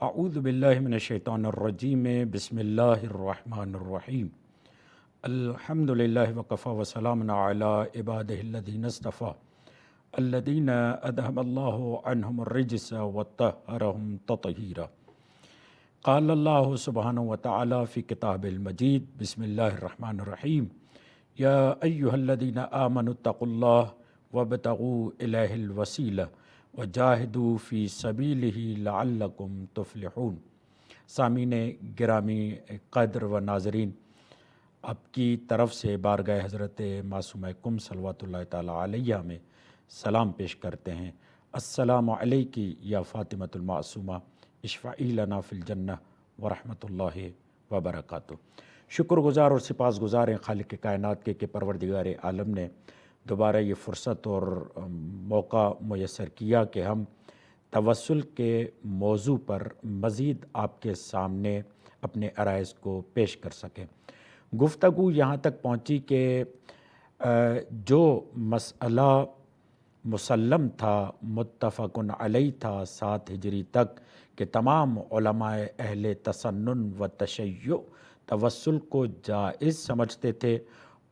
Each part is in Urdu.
اعوذ باللہ من الشیطان الرجیم بسم اللہ الرحمن الرحیم الحمد للہ وکفی وسلام علی عبادہ الذین اصطفی الذین اذھب اللہ عنہم الرجس وطہرہم تطہیرا۔ قال اللہ سبحانہ وتعالی فی کتاب المجید بسم اللہ الرحمن الرحیم یا ایہا الذین آمنوا اتقوا اللہ وابتغوا الیہ الوسیلہ وجاہدوا فی سبیلہ لعلکم تفلحون۔ سامعین گرامی قدر و ناظرین، آپ کی طرف سے بارگاہ حضرت معصومہ کم صلوات اللہ تعالی علیہ میں سلام پیش کرتے ہیں۔ السلام علیکی یا فاطمۃ المعصومہ اشفعی لنا فی الجنہ ورحمۃ اللہ وبرکاتہ۔ شکر گزار اور سپاس گزار ہیں خالق کائنات کے کہ پروردگار عالم نے دوبارہ یہ فرصت اور موقع میسر کیا کہ ہم توسل کے موضوع پر مزید آپ کے سامنے اپنے عرائض کو پیش کر سکیں۔ گفتگو یہاں تک پہنچی کہ جو مسئلہ مسلم تھا، متفق علیہ تھا 7 ہجری تک، کہ تمام علماء اہل تسنن و تشیع توسل کو جائز سمجھتے تھے،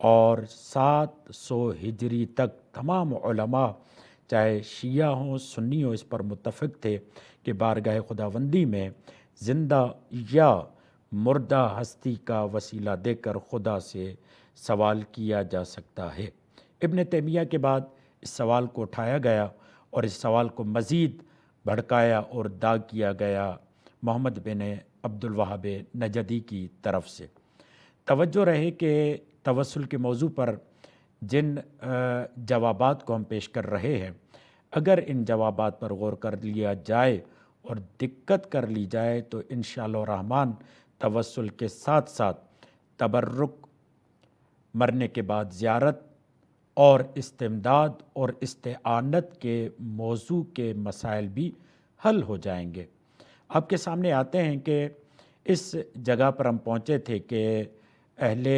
اور 700 ہجری تک تمام علماء چاہے شیعہ ہوں سنی ہوں اس پر متفق تھے کہ بارگاہ خداوندی میں زندہ یا مردہ ہستی کا وسیلہ دے کر خدا سے سوال کیا جا سکتا ہے۔ ابن تیمیہ کے بعد اس سوال کو اٹھایا گیا اور اس سوال کو مزید بھڑکایا اور داغ کیا گیا محمد بن عبد الوہاب نجدی کی طرف سے۔ توجہ رہے کہ توسل کے موضوع پر جن جوابات کو ہم پیش کر رہے ہیں، اگر ان جوابات پر غور کر لیا جائے اور دقت کر لی جائے تو انشاءاللہ الرحمن توسل کے ساتھ ساتھ تبرک، مرنے کے بعد زیارت اور استمداد اور استعانت کے موضوع کے مسائل بھی حل ہو جائیں گے۔ آپ کے سامنے آتے ہیں کہ اس جگہ پر ہم پہنچے تھے کہ اہل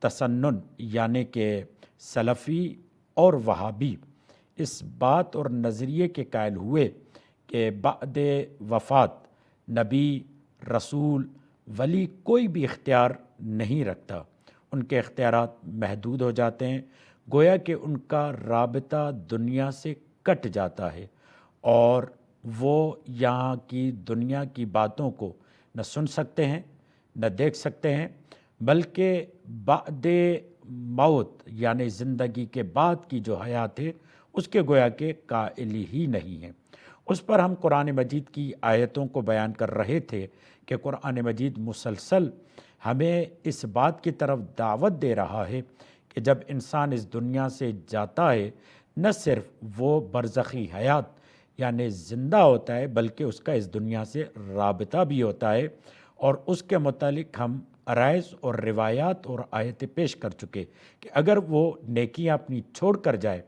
تسنن یعنی کہ سلفی اور وہابی اس بات اور نظریے کے قائل ہوئے کہ بعد وفات نبی، رسول، ولی کوئی بھی اختیار نہیں رکھتا، ان کے اختیارات محدود ہو جاتے ہیں، گویا کہ ان کا رابطہ دنیا سے کٹ جاتا ہے اور وہ یہاں کی دنیا کی باتوں کو نہ سن سکتے ہیں نہ دیکھ سکتے ہیں، بلکہ بعد موت یعنی زندگی کے بعد کی جو حیات ہے اس کے گویا کہ قائل ہی نہیں ہیں۔ اس پر ہم قرآن مجید کی آیتوں کو بیان کر رہے تھے کہ قرآن مجید مسلسل ہمیں اس بات کی طرف دعوت دے رہا ہے کہ جب انسان اس دنیا سے جاتا ہے نہ صرف وہ برزخی حیات یعنی زندہ ہوتا ہے بلکہ اس کا اس دنیا سے رابطہ بھی ہوتا ہے، اور اس کے متعلق ہم عرائض اور روایات اور آیتیں پیش کر چکے کہ اگر وہ نیکیاں اپنی چھوڑ کر جائے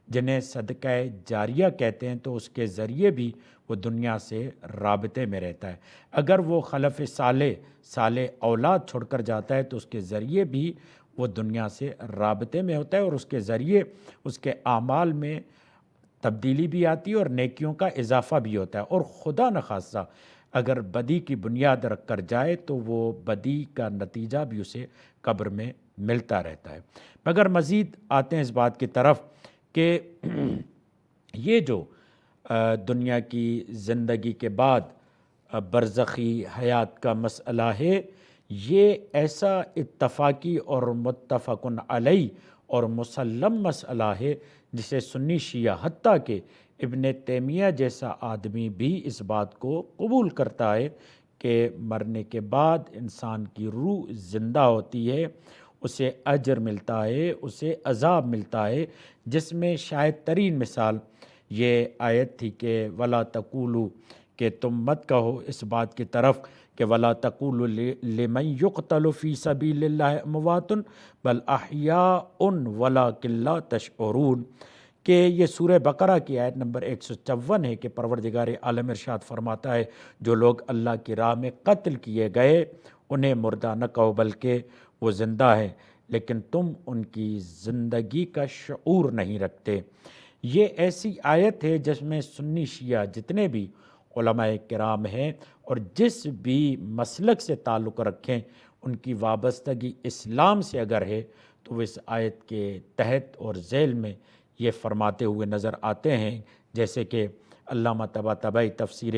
جنہیں صدقہ جاریہ کہتے ہیں تو اس کے ذریعے بھی وہ دنیا سے رابطے میں رہتا ہے، اگر وہ خلف صالح اولاد چھوڑ کر جاتا ہے تو اس کے ذریعے بھی وہ دنیا سے رابطے میں ہوتا ہے، اور اس کے ذریعے اس کے اعمال میں تبدیلی بھی آتی ہے اور نیکیوں کا اضافہ بھی ہوتا ہے، اور خدا نخواستہ اگر بدی کی بنیاد رکھ کر جائے تو وہ بدی کا نتیجہ بھی اسے قبر میں ملتا رہتا ہے۔ مگر مزید آتے ہیں اس بات کی طرف کہ یہ جو دنیا کی زندگی کے بعد برزخی حیات کا مسئلہ ہے، یہ ایسا اتفاقی اور متفق علیہ اور مسلم مسئلہ ہے جسے سنی شیعہ حتیٰ کہ ابن تیمیہ جیسا آدمی بھی اس بات کو قبول کرتا ہے کہ مرنے کے بعد انسان کی روح زندہ ہوتی ہے، اسے اجر ملتا ہے، اسے عذاب ملتا ہے، جس میں شاید ترین مثال یہ آیت تھی کہ وَلَا تَقُولُوا، کہ تم مت کہو اس بات کی طرف کہ وَلَا تَقُولُوا لِمَنْ يُقْتَلُ فِي سَبِيلِ اللَّهِ أَمْوَاتٌ بَلْ أَحْيَاءٌ وَلَٰكِن لَا تَشْعُرُونَ، کہ یہ سورہ بقرہ کی آیت نمبر 154 ہے کہ پروردگار عالم ارشاد فرماتا ہے جو لوگ اللہ کی راہ میں قتل کیے گئے انہیں مردہ نہ کہو بلکہ وہ زندہ ہیں، لیکن تم ان کی زندگی کا شعور نہیں رکھتے۔ یہ ایسی آیت ہے جس میں سنی شیعہ جتنے بھی علماء کرام ہیں اور جس بھی مسلک سے تعلق رکھیں ان کی وابستگی اسلام سے اگر ہے تو وہ اس آیت کے تحت اور ذیل میں یہ فرماتے ہوئے نظر آتے ہیں، جیسے کہ علامہ طباطبائی تفسیر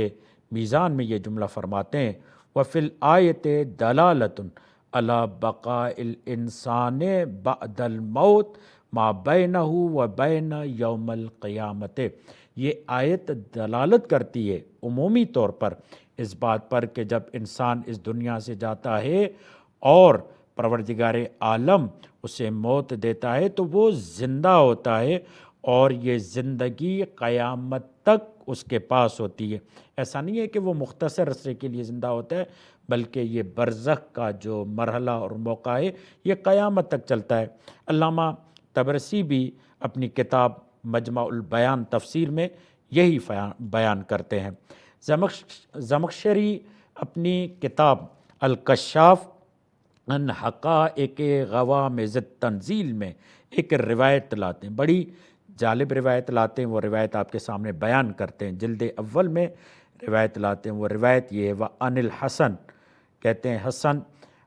میزان میں یہ جملہ فرماتے ہیں، وَفِي الْآيَةِ دَلَالَةٌ عَلَى بَقَاءِ الْإِنسَانِ بَعْدَ الْمَوْتِ مَا بَيْنَهُ وَبَيْنَ يَوْمِ الْقِيَامَةِ۔ یہ آیت دلالت کرتی ہے عمومی طور پر اس بات پر کہ جب انسان اس دنیا سے جاتا ہے اور پروردگار عالم اسے موت دیتا ہے تو وہ زندہ ہوتا ہے اور یہ زندگی قیامت تک اس کے پاس ہوتی ہے۔ ایسا نہیں ہے کہ وہ مختصر عرصے کے لیے زندہ ہوتا ہے، بلکہ یہ برزخ کا جو مرحلہ اور موقع ہے یہ قیامت تک چلتا ہے۔ علامہ طبرسی بھی اپنی کتاب مجمع البیان تفسیر میں یہی بیان کرتے ہیں۔ زمخشری اپنی کتاب الکشاف ان حقائق غوامض التنزیل میں ایک روایت لاتے ہیں، بڑی جالب روایت لاتے ہیں، وہ روایت آپ کے سامنے بیان کرتے ہیں۔ جلد اول میں روایت لاتے ہیں، وہ روایت یہ ہے وَعَنِ الْحَسَن، کہتے ہیں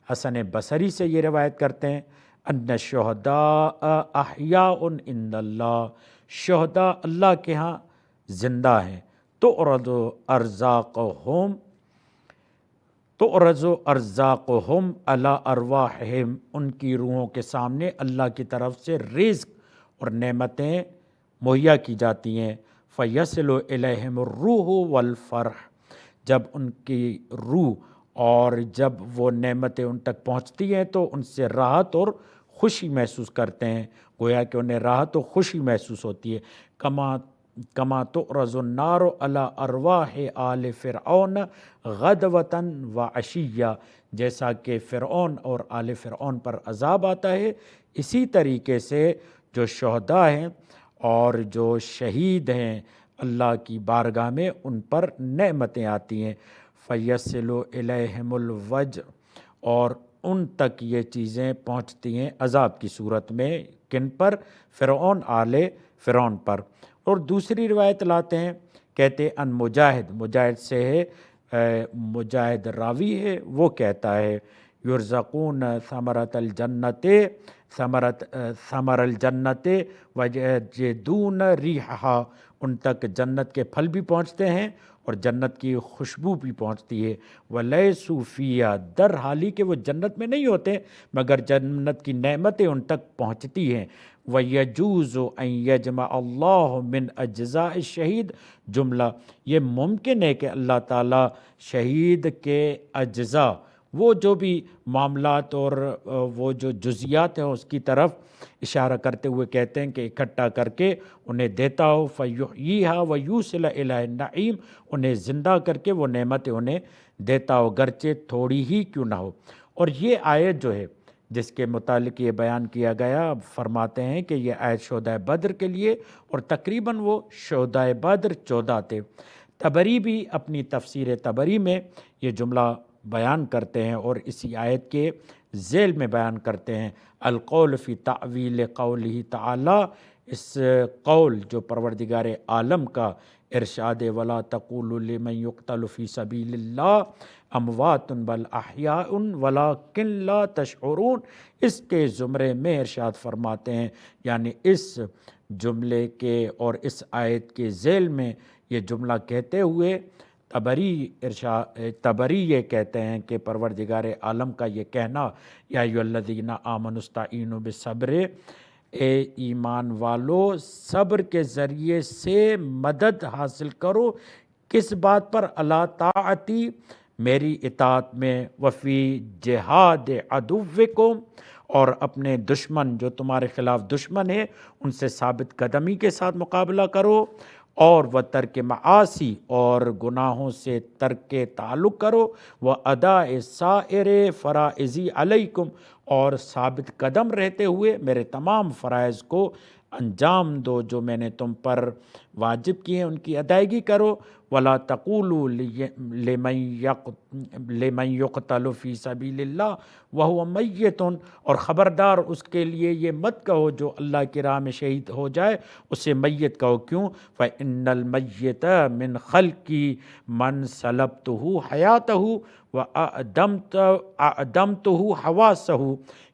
حسن بصری سے یہ روایت کرتے ہیں، ان الشہداء احیاء عند اللہ، شہداء اللہ کے ہاں زندہ ہیں، تعرض ارزاقہم علی ارواحہم، ان کی روحوں کے سامنے اللہ کی طرف سے رزق اور نعمتیں مہیا کی جاتی ہیں، فیصل الیہم الروح والفرح، جب ان کی روح اور جب وہ نعمتیں ان تک پہنچتی ہیں تو ان سے راحت اور خوشی محسوس کرتے ہیں، گویا کہ انہیں راحت و خوشی محسوس ہوتی ہے۔ کما تعرض النار علی ارواح آل فرعون غدوۃ وعشیہ، جیسا کہ فرعون اور آل فرعون پر عذاب آتا ہے، اسی طریقے سے جو شہداء ہیں اور جو شہید ہیں اللہ کی بارگاہ میں ان پر نعمتیں آتی ہیں، فیصل الیہم الوجع، اور ان تک یہ چیزیں پہنچتی ہیں عذاب کی صورت میں، کن پر؟ فرعون آل فرعون پر۔ اور دوسری روایت لاتے ہیں، کہتے ان مجاہد سے ہے، مجاہد راوی ہے، وہ کہتا ہے یرزقون ثمرۃ الجنت ثمر الجنت ویجدون ریحہا، ان تک جنت کے پھل بھی پہنچتے ہیں اور جنت کی خوشبو بھی پہنچتی ہے، ولیسوا فیہا، در حالی کہ وہ جنت میں نہیں ہوتے مگر جنت کی نعمتیں ان تک پہنچتی ہیں، وَيَجُوزُ أَن يَجْمَعَ اللَّهُ مِنْ أَجْزَاءِ الشَّهِيدِ، جملہ یہ ممکن ہے کہ اللہ تعالیٰ شہید کے اجزاء، وہ جو بھی معاملات اور وہ جو جزیات ہیں اس کی طرف اشارہ کرتے ہوئے کہتے ہیں کہ اکٹھا کر کے انہیں دیتا ہو، فَيُحْيِيهَا وَيُوصِلَ إِلَىٰ النَّعِيمِ، انہیں زندہ کر کے وہ نعمتیں انہیں دیتا ہو گرچہ تھوڑی ہی کیوں نہ ہو۔ اور یہ آیت جو ہے جس کے متعلق یہ بیان کیا گیا، فرماتے ہیں کہ یہ آیت شہدائے بدر کے لیے، اور تقریباً وہ شہدائے بدر 14 تھے۔ طبری بھی اپنی تفسیر طبری میں یہ جملہ بیان کرتے ہیں اور اسی آیت کے ذیل میں بیان کرتے ہیں، القول فی تعویل قولہ تعالی، اس قول جو پروردگار عالم کا ارشاد ولا تقولوا لمن يقتل فی سبیل اللہ اموات بل احیاء ولکن لا تشعرون، اس کے زمرے میں ارشاد فرماتے ہیں، یعنی اس جملے کے اور اس آیت کے ذیل میں یہ جملہ کہتے ہوئے طبری یہ کہتے ہیں کہ پروردگار عالم کا یہ کہنا، یا ایھا الذین آمنوا استعینوا بالصبر، اے ایمان والو صبر کے ذریعے سے مدد حاصل کرو، کس بات پر؟ اللہ طاعتی، میری اطاعت میں، وفی جہاد عدوکم، اور اپنے دشمن جو تمہارے خلاف دشمن ہے ان سے ثابت قدمی کے ساتھ مقابلہ کرو، اور وہ ترک معاصی، اور گناہوں سے ترک تعلق کرو، وہ ادا سائر فرائضی علیکم، اور ثابت قدم رہتے ہوئے میرے تمام فرائض کو انجام دو، جو میں نے تم پر واجب کی ہیں ان کی ادائیگی کرو۔ ولا تقولوا لمن يقتل فی سبیل اللہ وهو میت، اور خبردار اس کے لیے یہ مت کہو جو اللہ کی راہ میں شہید ہو جائے اسے میت کہو۔ کیوں؟ فإن المیت من خلقی من سلبتہ حیاتہ وأعدمتہ حواسہ،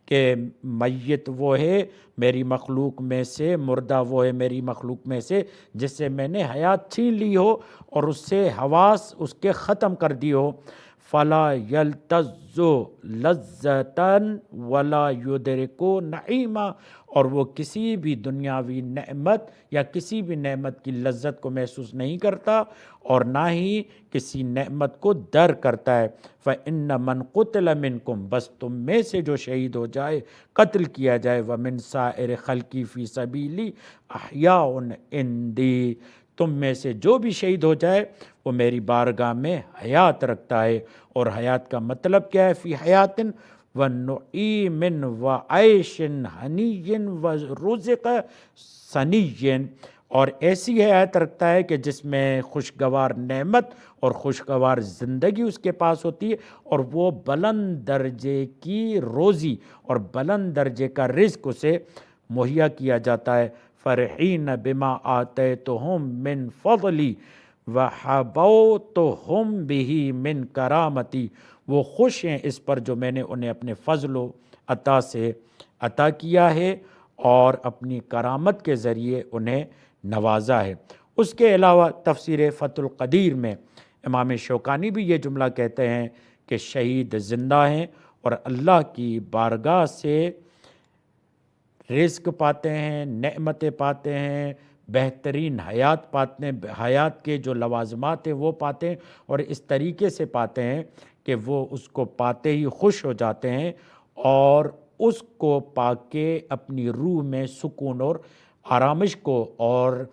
کہ میت وہ ہے میری مخلوق میں سے، مردہ وہ ہے میری مخلوق میں سے جس سے میں نے حیات چھین لی ہو اور اس سے حواس اس کے ختم کر دی ہو۔ فلا یلتذ لذتا ولا یدرک نعیما، اور وہ کسی بھی دنیاوی نعمت یا کسی بھی نعمت کی لذت کو محسوس نہیں کرتا اور نہ ہی کسی نعمت کو در کرتا ہے۔ فإن من قتل منکم، بس تم میں سے جو شہید ہو جائے، قتل کیا جائے، ومن سائر خلقی فی سبیلی احیاء عندی، تم میں سے جو بھی شہید ہو جائے وہ میری بارگاہ میں حیات رکھتا ہے۔ اور حیات کا مطلب کیا ہے؟ فی حیات ونعیم وعیش ہنی ورزق سنی، اور ایسی حیات رکھتا ہے کہ جس میں خوشگوار نعمت اور خوشگوار زندگی اس کے پاس ہوتی ہے، اور وہ بلند درجے کی روزی اور بلند درجے کا رزق اسے مہیا کیا جاتا ہے۔ فرحین بما آتیتہم من فضلی وحبوتہم بہ من کرامتی، وہ خوش ہیں اس پر جو میں نے انہیں اپنے فضل و عطا سے عطا کیا ہے اور اپنی کرامت کے ذریعے انہیں نوازا ہے۔ اس کے علاوہ تفسیر فتح القدیر میں امام شوکانی بھی یہ جملہ کہتے ہیں کہ شہید زندہ ہیں اور اللہ کی بارگاہ سے رزق پاتے ہیں، نعمتیں پاتے ہیں، بہترین حیات پاتے ہیں، حیات کے جو لوازمات ہیں وہ پاتے ہیں، اور اس طریقے سے پاتے ہیں کہ وہ اس کو پاتے ہی خوش ہو جاتے ہیں اور اس کو پا کے اپنی روح میں سکون اور آرامش کو اور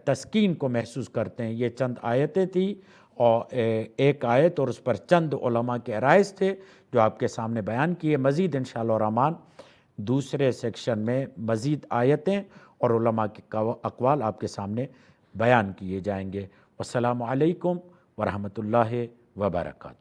تسکین کو محسوس کرتے ہیں۔ یہ چند آیتیں تھیں، اور ایک آیت اور اس پر چند علماء کے عرائض تھے جو آپ کے سامنے بیان کیے۔ مزید انشاءاللہ الرحمن دوسرے سیکشن میں مزید آیتیں اور علماء کے اقوال آپ کے سامنے بیان کیے جائیں گے۔ والسلام علیکم ورحمۃ اللہ وبرکاتہ۔